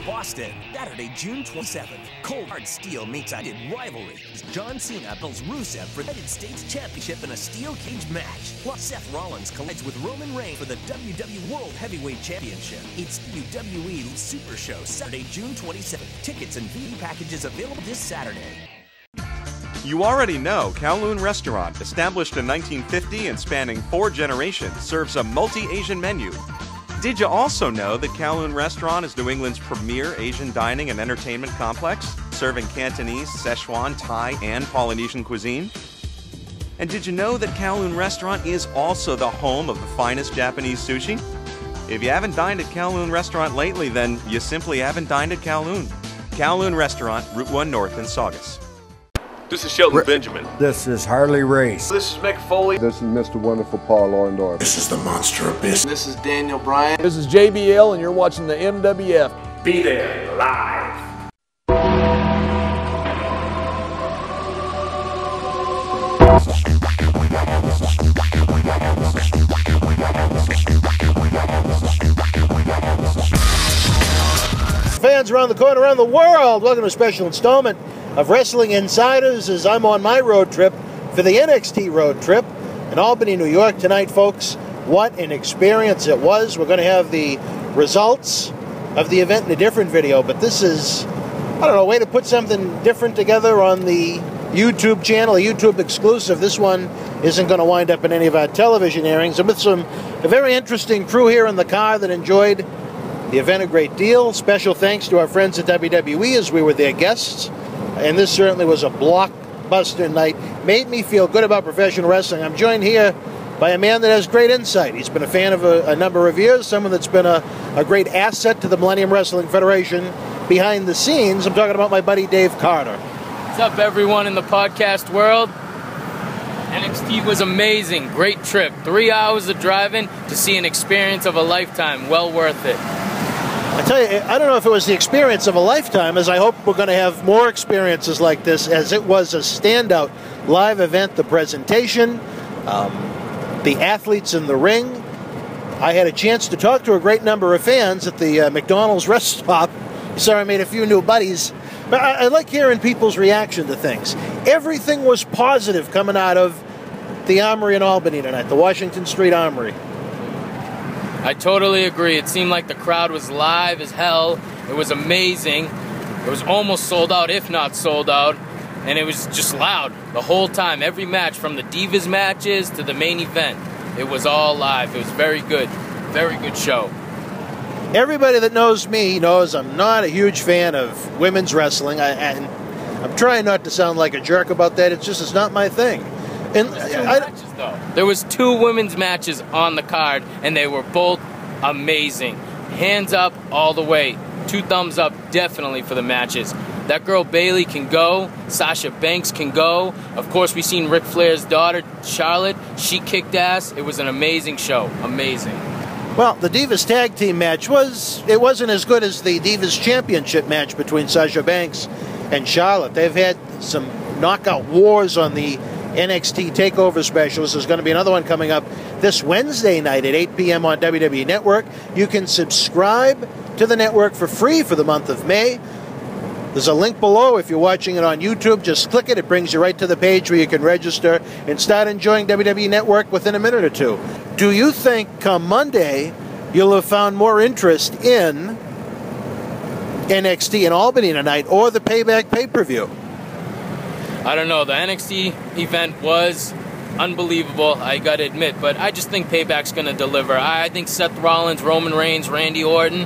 Boston, Saturday, June 27th. Cold Hard Steel meets United Rivalry as John Cena battles Rusev for the United States Championship in a steel cage match. Plus, Seth Rollins collides with Roman Reigns for the WWE World Heavyweight Championship. It's WWE Super Show, Saturday, June 27th. Tickets and DVD packages available this Saturday. You already know Kowloon Restaurant, established in 1950 and spanning 4 generations, serves a multi-Asian menu. Did you also know that Kowloon Restaurant is New England's premier Asian dining and entertainment complex, serving Cantonese, Szechuan, Thai, and Polynesian cuisine? And did you know that Kowloon Restaurant is also the home of the finest Japanese sushi? If you haven't dined at Kowloon Restaurant lately, then you simply haven't dined at Kowloon. Kowloon Restaurant, Route 1 North in Saugus. This is Shelton Benjamin. This is Harley Race. This is Mick Foley. This is Mr. Wonderful Paul Orndorff. This is the Monster Abyss. This is Daniel Bryan. This is JBL, and you're watching the MWF. Be there live. Fans around the corner, around the world, welcome to a special installment of Wrestling Insiders as I'm on my road trip for the NXT road trip in Albany, New York tonight, folks. What an experience it was. We're going to have the results of the event in a different video, but this is, I don't know, a way to put something different together on the YouTube channel, a YouTube exclusive. This one isn't going to wind up in any of our television airings. I'm with a very interesting crew here in the car that enjoyed the event a great deal. Special thanks to our friends at WWE as we were their guests. And this certainly was a blockbuster night. Made me feel good about professional wrestling. I'm joined here by a man that has great insight. He's been a fan of a number of years, someone that's been a great asset to the Millennium Wrestling Federation behind the scenes. I'm talking about my buddy Dave Carter. What's up, everyone in the podcast world? NXT was amazing. Great trip. 3 hours of driving to see an experience of a lifetime. Well worth it. I tell you, I don't know if it was the experience of a lifetime, as I hope we're going to have more experiences like this, as it was a standout live event. The presentation, the athletes in the ring. I had a chance to talk to a great number of fans at the McDonald's rest stop. So I made a few new buddies. But I like hearing people's reaction to things. Everything was positive coming out of the Armory in Albany tonight, the Washington Street Armory. I totally agree. It seemed like the crowd was live as hell. It was amazing. It was almost sold out, if not sold out. And it was just loud the whole time. Every match, from the Divas matches to the main event, it was all live. It was very good. Very good show. Everybody that knows me knows I'm not a huge fan of women's wrestling. And I'm trying not to sound like a jerk about that. It's not my thing. And matches, though. There was 2 women's matches on the card, and they were both amazing. Hands up all the way. 2 thumbs up definitely for the matches. That girl Bayley can go. Sasha Banks can go. Of course, we've seen Ric Flair's daughter, Charlotte. She kicked ass. It was an amazing show. Amazing. Well, the Divas Tag Team match wasn't as good as the Divas Championship match between Sasha Banks and Charlotte. They've had some knockout wars on the NXT TakeOver specials. There's going to be another one coming up this Wednesday night at 8 p.m. on WWE Network. You can subscribe to the network for free for the month of May. There's a link below. If you're watching it on YouTube, just click it. It brings you right to the page where you can register and start enjoying WWE Network within a minute or two. Do you think come Monday you'll have found more interest in NXT in Albany tonight or the Payback pay-per-view? I don't know. The NXT event was unbelievable, I got to admit, but I just think Payback's going to deliver. I think Seth Rollins, Roman Reigns, Randy Orton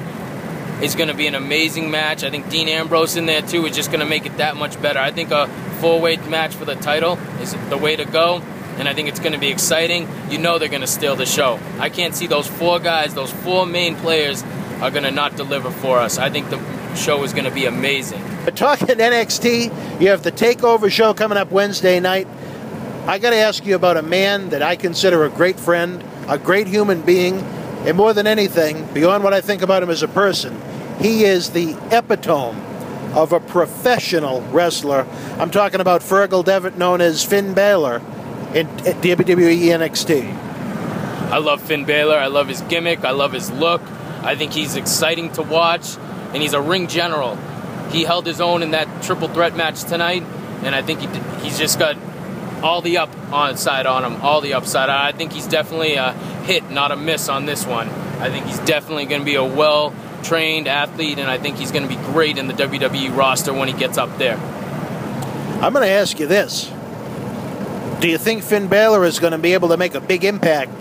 is going to be an amazing match. I think Dean Ambrose in there, too, is just going to make it that much better. I think a 4-way match for the title is the way to go, and I think it's going to be exciting. You know they're going to steal the show. I can't see those 4 guys, those 4 main players are going to not deliver for us. I think the show is going to be amazing. But talking NXT, you have the TakeOver show coming up Wednesday night. I got to ask you about a man that I consider a great friend, a great human being, and more than anything, beyond what I think about him as a person, he is the epitome of a professional wrestler. I'm talking about Fergal Devitt, known as Finn Balor in WWE NXT. I love Finn Balor. I love his gimmick. I love his look. I think he's exciting to watch, and he's a ring general. He held his own in that triple threat match tonight, and I think he's just got all the upside on him, all the upside. I think he's definitely a hit, not a miss on this one. I think he's definitely going to be a well-trained athlete, and I think he's going to be great in the WWE roster when he gets up there. I'm going to ask you this. Do you think Finn Balor is going to be able to make a big impact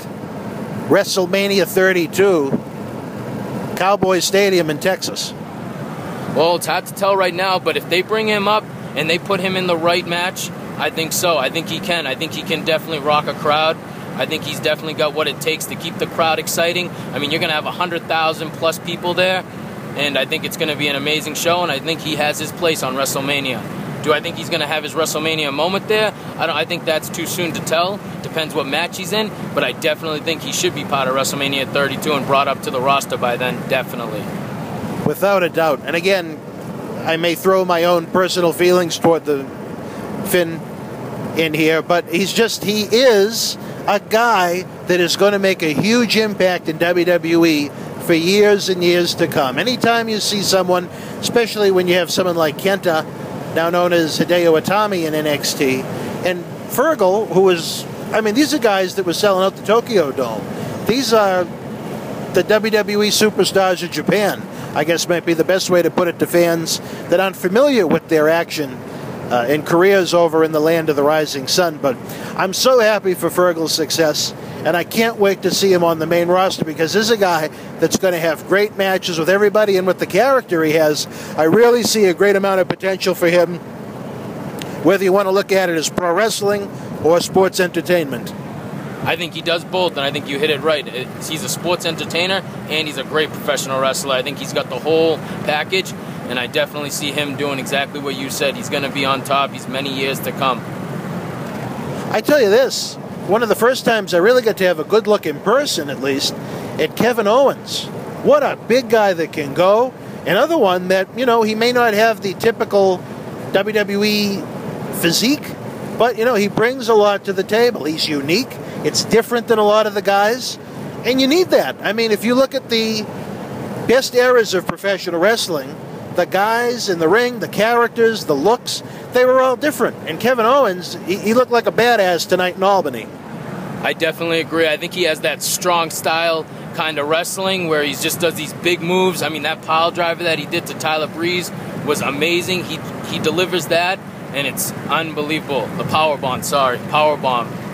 WrestleMania 32, Cowboy Stadium in Texas? Well, it's hard to tell right now, but if they bring him up and they put him in the right match, I think so. I think he can. I think he can definitely rock a crowd. I think he's definitely got what it takes to keep the crowd exciting. I mean, you're going to have 100,000 plus people there, and I think it's going to be an amazing show, and I think he has his place on WrestleMania. Do I think he's going to have his WrestleMania moment there? I think that's too soon to tell. Depends what match he's in, but I definitely think he should be part of WrestleMania 32 and brought up to the roster by then, definitely. Without a doubt. And again, I may throw my own personal feelings toward the Finn in here, but he is a guy that is going to make a huge impact in WWE for years and years to come. Anytime you see someone, especially when you have someone like Kenta, now known as Hideo Itami in NXT, and Fergal, who was, I mean, these are guys that were selling out the Tokyo Dome. These are the WWE superstars of Japan, I guess might be the best way to put it to fans that aren't familiar with their action in careers over in the land of the rising sun. But I'm so happy for Fergal's success, and I can't wait to see him on the main roster, because this is a guy that's going to have great matches with everybody, and with the character he has, I really see a great amount of potential for him, whether you want to look at it as pro wrestling or sports entertainment. I think he does both, and I think you hit it right. He's a sports entertainer, and he's a great professional wrestler. I think he's got the whole package, and I definitely see him doing exactly what you said. He's going to be on top. He's many years to come. I tell you this, one of the first times I really got to have a good look in person, at least, at Kevin Owens. What a big guy that can go. Another one that, you know, he may not have the typical WWE physique, but, you know, he brings a lot to the table. He's unique. It's different than a lot of the guys, and you need that. I mean, if you look at the best eras of professional wrestling, the guys in the ring, the characters, the looks, they were all different. And Kevin Owens, he looked like a badass tonight in Albany. I definitely agree. I think he has that strong style kind of wrestling where he just does these big moves. I mean, that pile driver that he did to Tyler Breeze was amazing. He delivers that, and it's unbelievable. The powerbomb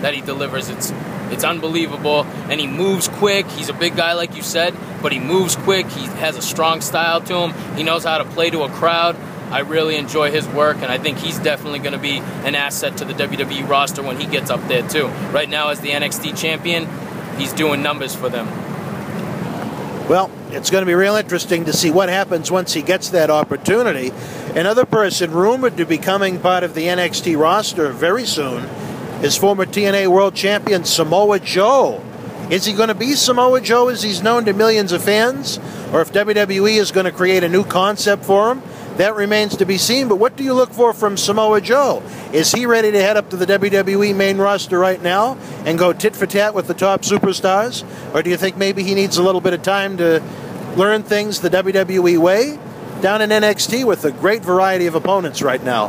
that he delivers, it's unbelievable. And he moves quick. He's a big guy, like you said, but he moves quick. He has a strong style to him. He knows how to play to a crowd. I really enjoy his work, and I think he's definitely going to be an asset to the WWE roster when he gets up there, too. Right now, as the NXT champion, he's doing numbers for them. Well, it's going to be real interesting to see what happens once he gets that opportunity. Another person rumored to be becoming part of the NXT roster very soon is former TNA World Champion Samoa Joe. Is he going to be Samoa Joe as he's known to millions of fans? Or if WWE is going to create a new concept for him? That remains to be seen, but what do you look for from Samoa Joe? Is he ready to head up to the WWE main roster right now and go tit for tat with the top superstars? Or do you think maybe he needs a little bit of time to learn things the WWE way? Down in NXT with a great variety of opponents right now.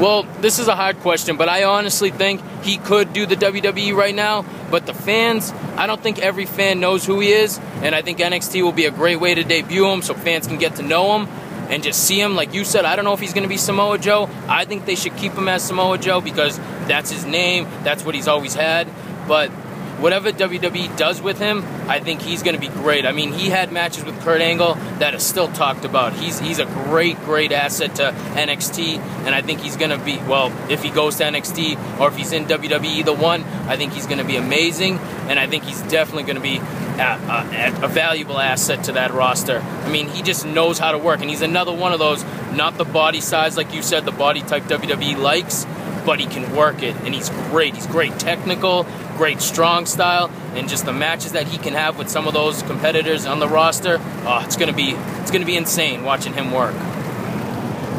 Well, this is a hard question, but I honestly think he could do the WWE right now. But the fans, I don't think every fan knows who he is, and I think NXT will be a great way to debut him so fans can get to know him and just see him. Like you said, I don't know if he's going to be Samoa Joe. I think they should keep him as Samoa Joe because that's his name. That's what he's always had. But whatever WWE does with him, I think he's going to be great. I mean, he had matches with Kurt Angle that are still talked about. He's a great asset to NXT, and I think he's going to be, well, if he goes to NXT or if he's in WWE, either one, I think he's going to be amazing, and I think he's definitely going to be a valuable asset to that roster. I mean, he just knows how to work, and he's another one of those, not the body size, like you said, the body type WWE likes, but he can work it, and he's great. He's great technical, great strong style, and just the matches that he can have with some of those competitors on the roster, it's gonna be insane watching him work.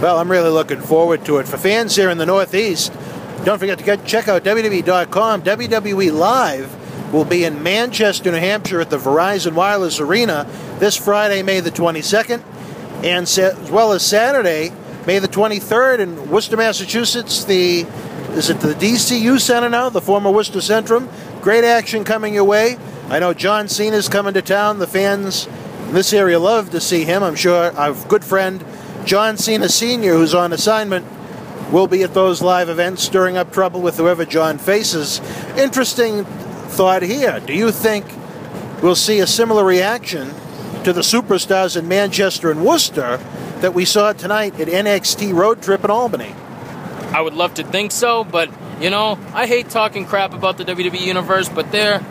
Well, I'm really looking forward to it. For fans here in the Northeast, don't forget to check out WWE.com, WWE Live, will be in Manchester, New Hampshire at the Verizon Wireless Arena this Friday, May the 22nd, and as well as Saturday, May the 23rd in Worcester, Massachusetts. Is it the DCU Center now, the former Worcester Centrum? Great action coming your way. I know John Cena's coming to town. The fans in this area love to see him. I'm sure our good friend John Cena Sr., who's on assignment, will be at those live events, stirring up trouble with whoever John faces. Interesting thought here. Do you think we'll see a similar reaction to the superstars in Manchester and Worcester that we saw tonight at NXT Road Trip in Albany? I would love to think so, but, you know, I hate talking crap about the WWE Universe, but they're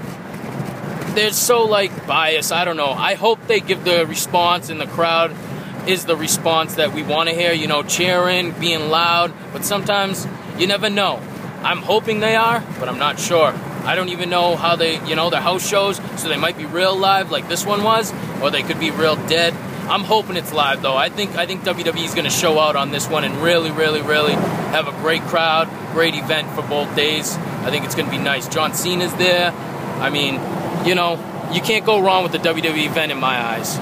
so, like, biased. I don't know. I hope they give the response in the crowd is the response that we want to hear, you know, cheering, being loud, but sometimes you never know. I'm hoping they are, but I'm not sure. I don't even know how they, you know, their house shows, so they might be real live like this one was, or they could be real dead. I'm hoping it's live, though. I think WWE is going to show out on this one and really, really, really have a great crowd, great event for both days. I think it's going to be nice. John Cena's there. I mean, you know, you can't go wrong with the WWE event in my eyes.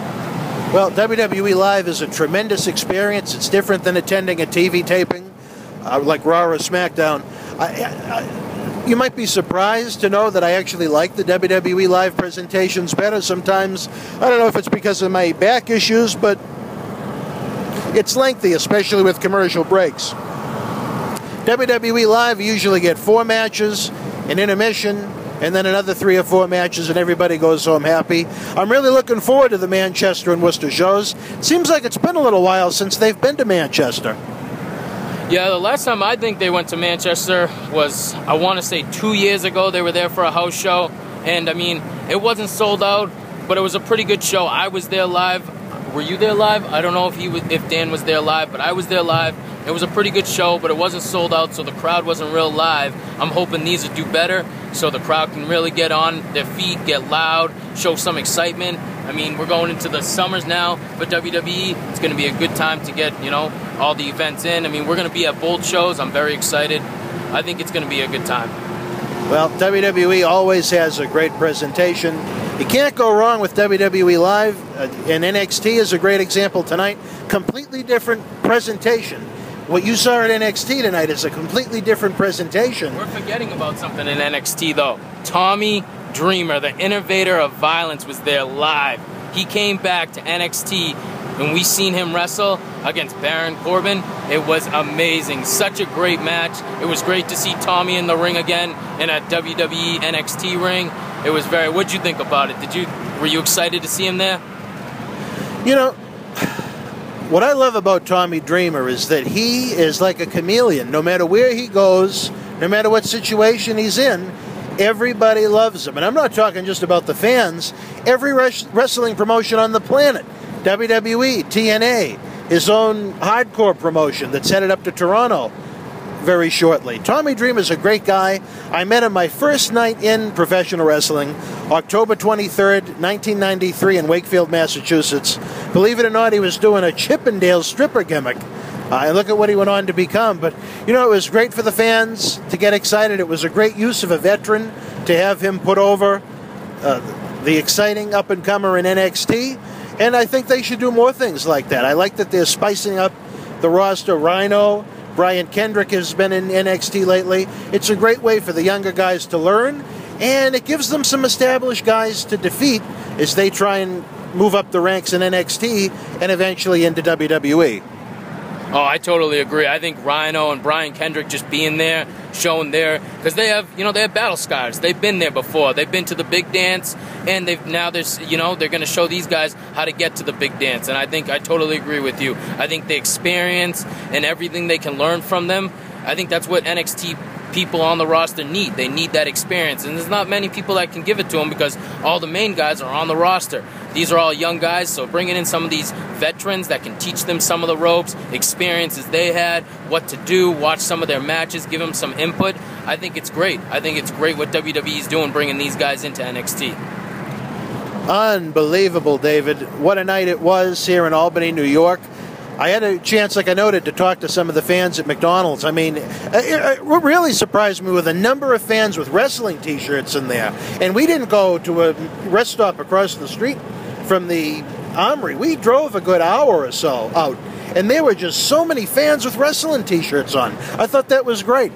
Well, WWE Live is a tremendous experience. It's different than attending a TV taping like Raw or SmackDown. You might be surprised to know that I actually like the WWE Live presentations better. Sometimes, I don't know if it's because of my back issues, but it's lengthy, especially with commercial breaks. WWE Live, you usually get 4 matches, an intermission, and then another 3 or 4 matches, and everybody goes home happy. I'm really looking forward to the Manchester and Worcester shows. Seems like it's been a little while since they've been to Manchester. Yeah, the last time I think they went to Manchester was, I want to say 2 years ago. They were there for a house show, and I mean, it wasn't sold out, but it was a pretty good show. I was there live. Were you there live? I don't know if Dan was there live, but I was there live. It was a pretty good show, but it wasn't sold out, so the crowd wasn't real live. I'm hoping these will do better, so the crowd can really get on their feet, get loud, show some excitement. I mean, we're going into the summers now for WWE. It's going to be a good time to get, you know, all the events in. I mean, we're going to be at both shows. I'm very excited. I think it's going to be a good time. Well, WWE always has a great presentation. You can't go wrong with WWE Live, and NXT is a great example tonight. Completely different presentation. What you saw at NXT tonight is a completely different presentation. We're forgetting about something in NXT, though. Tommy Dreamer, the innovator of violence, was there live. He came back to NXT, and we seen him wrestle against Baron Corbin. It was amazing. Such a great match. It was great to see Tommy in the ring again in a WWE NXT ring. It was very... What'd you think about it? Were you excited to see him there? You know, what I love about Tommy Dreamer is that he is like a chameleon. No matter where he goes, no matter what situation he's in, everybody loves him. And I'm not talking just about the fans. Every wrestling promotion on the planet, WWE, TNA, his own hardcore promotion that's headed up to Toronto very shortly. Tommy Dreamer is a great guy. I met him my first night in professional wrestling, October 23rd, 1993 in Wakefield, Massachusetts. Believe it or not, he was doing a Chippendale stripper gimmick. And look at what he went on to become. But, you know, it was great for the fans to get excited. It was a great use of a veteran to have him put over the exciting up-and-comer in NXT. And I think they should do more things like that. I like that they're spicing up the roster. Rhino, Brian Kendrick has been in NXT lately. It's a great way for the younger guys to learn, and it gives them some established guys to defeat as they try and move up the ranks in NXT and eventually into WWE. Oh, I totally agree. I think Rhino and Brian Kendrick just being there, showing their, because they have, you know, they have battle scars. They've been there before. They've been to the big dance, and now there's, you know, they're going to show these guys how to get to the big dance. And I think I totally agree with you. I think the experience and everything they can learn from them, I think that's what NXT people on the roster need. They need that experience, and there's not many people that can give it to them because all the main guys are on the roster. These are all young guys, so bringing in some of these veterans that can teach them some of the ropes, experiences they had, what to do, watch some of their matches, give them some input. I think it's great. I think it's great what WWE is doing, bringing these guys into NXT. Unbelievable, David. What a night it was here in Albany, New York. I had a chance, like I noted, to talk to some of the fans at McDonald's. I mean, it really surprised me with a number of fans with wrestling T-shirts in there. And we didn't go to a rest stop across the street from the Armory. We drove a good hour or so out, and there were just so many fans with wrestling T-shirts on. I thought that was great.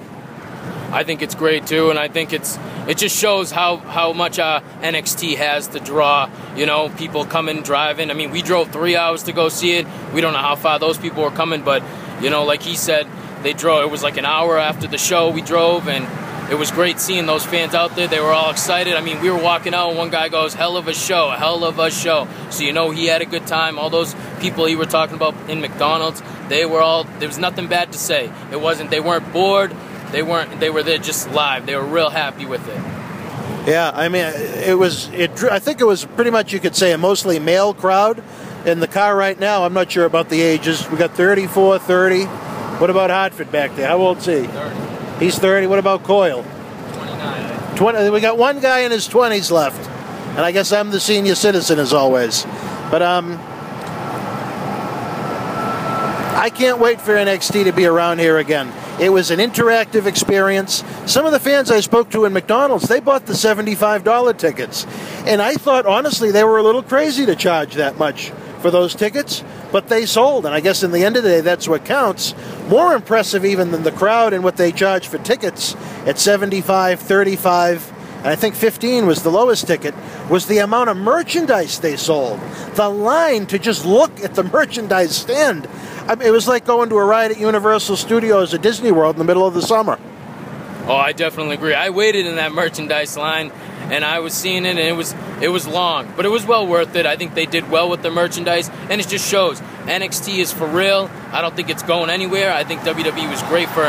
I think it's great too, and I think it just shows how much NXT has to draw. You know, people coming, driving. I mean, we drove 3 hours to go see it. We don't know how far those people were coming, but you know, like he said, they drove. It was like an hour after the show we drove, and it was great seeing those fans out there. They were all excited. I mean, we were walking out, and one guy goes, "Hell of a show, hell of a show." So you know, he had a good time. All those people he were talking about in McDonald's, there was nothing bad to say. They weren't bored. They were there just live. They were real happy with it. Yeah, I mean, I think it was pretty much, you could say, a mostly male crowd. In the car right now, I'm not sure about the ages. We got 34, 30. What about Hartford back there? How old's he? 30. He's 30. What about Coyle? 29. 20. We got one guy in his 20s left. And I guess I'm the senior citizen as always. But I can't wait for NXT to be around here again. It was an interactive experience. Some of the fans I spoke to in McDonald's, they bought the $75 tickets. And I thought, honestly, they were a little crazy to charge that much for those tickets, but they sold. And I guess in the end of the day, that's what counts. More impressive even than the crowd and what they charged for tickets at $75, $35, and I think $15 was the lowest ticket, was the amount of merchandise they sold. The line to just look at the merchandise stand. I mean, it was like going to a ride at Universal Studios at Disney World in the middle of the summer. Oh, I definitely agree. I waited in that merchandise line, and I was seeing it, and it was long, but it was well worth it. I think they did well with the merchandise, and it just shows NXT is for real. I don't think it's going anywhere. I think WWE was great for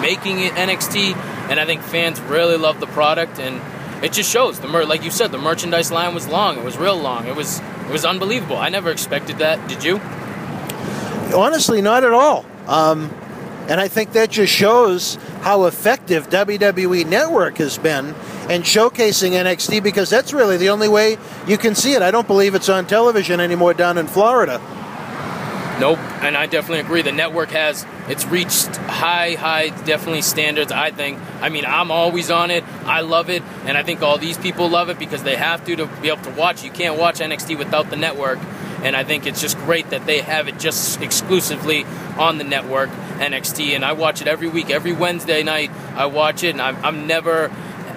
making it NXT, and I think fans really love the product, and it just shows. Like you said, the merchandise line was long. It was real long. It was unbelievable. I never expected that. Did you? Honestly, not at all. And I think that just shows how effective WWE Network has been in showcasing NXT, because that's really the only way you can see it. I don't believe it's on television anymore down in Florida. Nope, and I definitely agree. The network it's reached high, definitely standards, I think. I mean, I'm always on it. I love it, and I think all these people love it because they have to be able to watch. You can't watch NXT without the network, and I think it's just great that they have it just exclusively on the network, NXT, and I watch it every week. Every Wednesday night, I watch it, and I'm never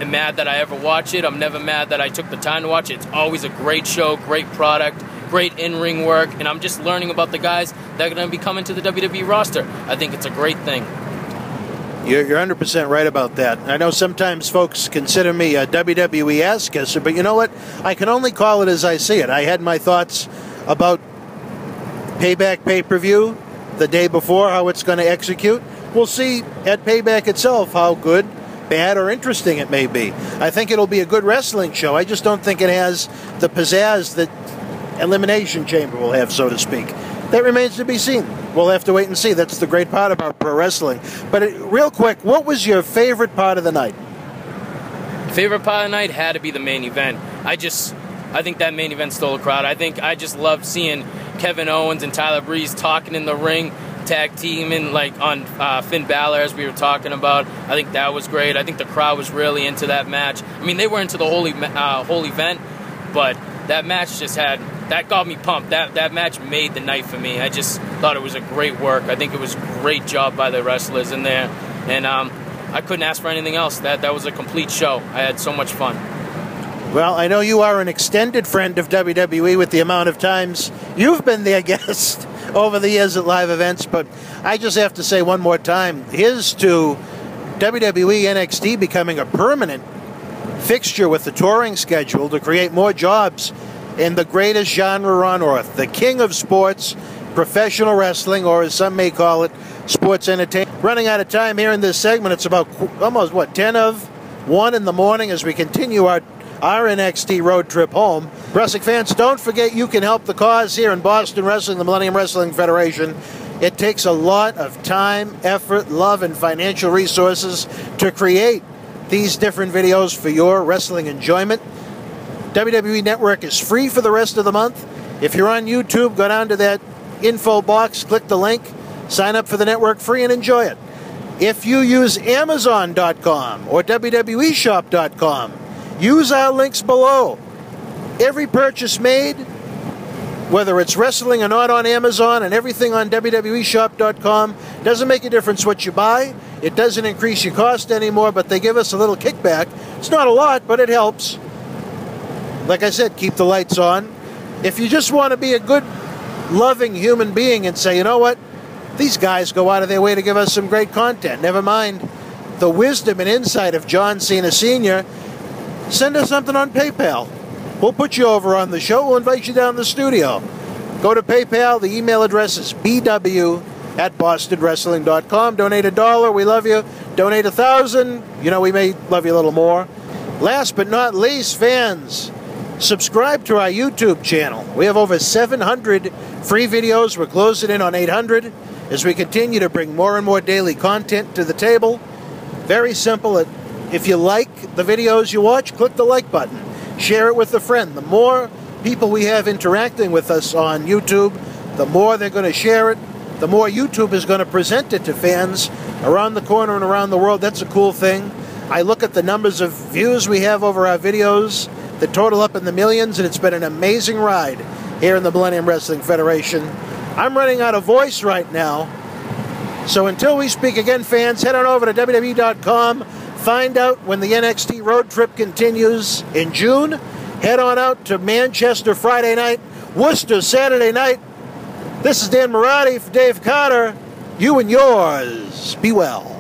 mad that I ever watch it. I'm never mad that I took the time to watch it. It's always a great show, great product, great in-ring work, and I'm just learning about the guys that are going to be coming to the WWE roster. I think it's a great thing. You're 100% right about that. I know sometimes folks consider me a WWE ass-kisser, but you know what? I can only call it as I see it. I had my thoughts about Payback pay-per-view the day before, how it's going to execute. We'll see at Payback itself how good, bad, or interesting it may be. I think it'll be a good wrestling show. I just don't think it has the pizzazz that Elimination Chamber will have, so to speak. That remains to be seen. We'll have to wait and see. That's the great part about pro wrestling. But real quick, what was your favorite part of the night? Favorite part of the night had to be the main event. I think that main event stole the crowd. I just loved seeing Kevin Owens and Tyler Breeze talking in the ring, tag teaming like on Finn Balor, as we were talking about. I think that was great. I think the crowd was really into that match. I mean, they were into the whole event, but that match that got me pumped. That match made the night for me. I just thought it was a great work. I think it was a great job by the wrestlers in there, and I couldn't ask for anything else. That was a complete show. I had so much fun. Well, I know you are an extended friend of WWE with the amount of times you've been their guest over the years at live events, but I just have to say one more time, here's to WWE NXT becoming a permanent fixture with the touring schedule to create more jobs in the greatest genre on earth, the king of sports, professional wrestling, or as some may call it, sports entertainment. Running out of time here in this segment. It's about almost, 10 of 1 in the morning as we continue our NXT road trip home. Wrestling fans, don't forget you can help the cause here in Boston Wrestling, the Millennium Wrestling Federation. It takes a lot of time, effort, love, and financial resources to create these different videos for your wrestling enjoyment. WWE Network is free for the rest of the month. If you're on YouTube, go down to that info box, click the link, sign up for the network free and enjoy it. If you use Amazon.com or WWEshop.com, use our links below. Every purchase made, whether it's wrestling or not on Amazon and everything on WWEshop.com, doesn't make a difference what you buy. It doesn't increase your cost anymore, but they give us a little kickback. It's not a lot, but it helps. Like I said, keep the lights on. If you just want to be a good, loving human being and say, you know what, these guys go out of their way to give us some great content. Never mind the wisdom and insight of John Cena Sr., send us something on PayPal. We'll put you over on the show. We'll invite you down to the studio. Go to PayPal. The email address is bw@bostonwrestling.com. Donate $1. We love you. Donate 1,000. You know, we may love you a little more. Last but not least, fans, subscribe to our YouTube channel. We have over 700 free videos. We're closing in on 800 as we continue to bring more and more daily content to the table. Very simple. If you like the videos you watch, click the like button. Share it with a friend. The more people we have interacting with us on YouTube, the more they're going to share it, the more YouTube is going to present it to fans around the corner and around the world. That's a cool thing. I look at the numbers of views we have over our videos that total up in the millions, and it's been an amazing ride here in the Millennium Wrestling Federation. I'm running out of voice right now. So until we speak again, fans, head on over to WWE.com. Find out when the NXT road trip continues in June. Head on out to Manchester Friday night, Worcester Saturday night. This is Dan Marotti for Dave Carter. You and yours. Be well.